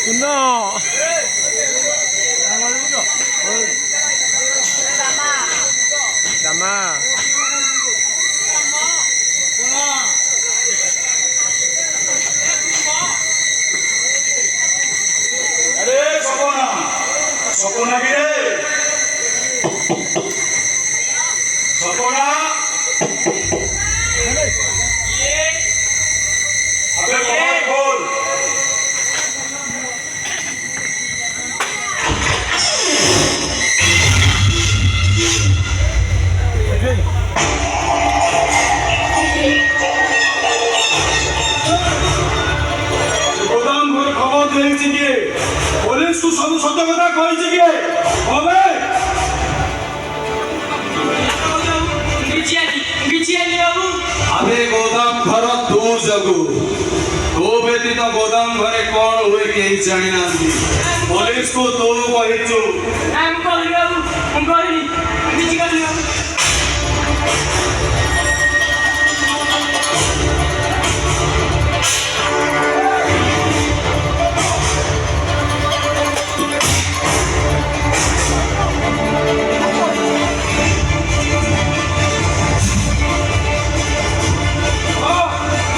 No. Dama. अरे सपना सपना की रे सपना अबे कबाड़ खोल गोदाम घर खबर देइछि कि पुलिस को सब सत्य कथा कहिछि कि हबे अबे गोदाम घर तू जगू तो व्यतीत गोदाम घरे कौन हुए कहीं जानी ना पुलिस को तो कहिछु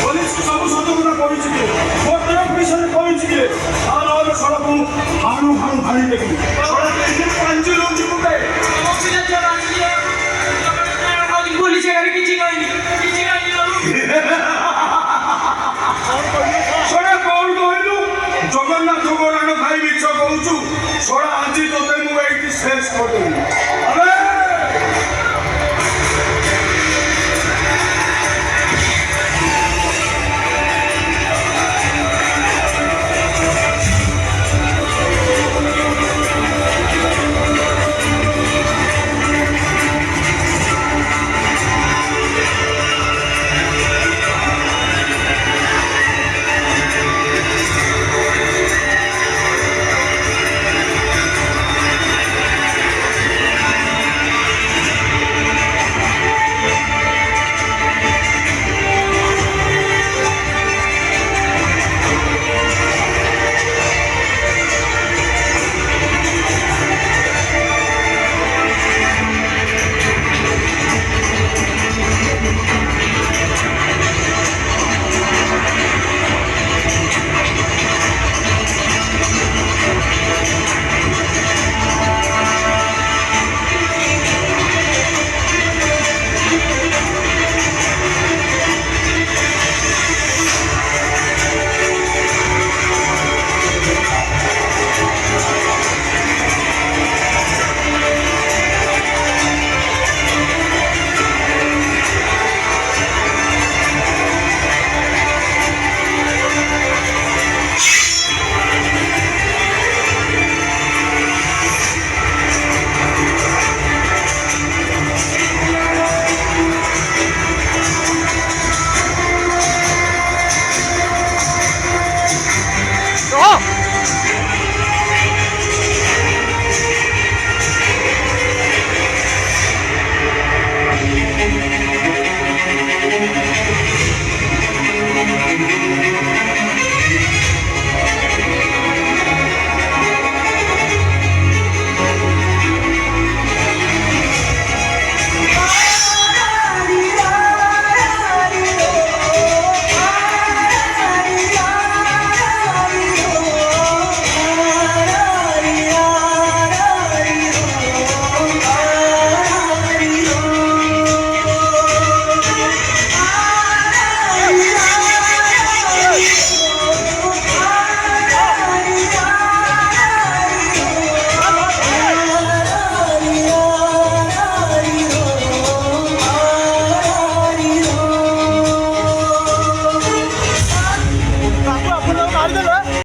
पुलिस को सब सत्य कथा कहिछि कि मोटे ऑफिसर कहिछि कि आर और सड़क हाणु हाणु भाई देखि सड़क के पंज लोग जिबुके सड़ा कौन कहलु जगन्नाथ गोराण भाई मिछ कहूछु सड़ा आज तोते मु एठी शेष कर देबी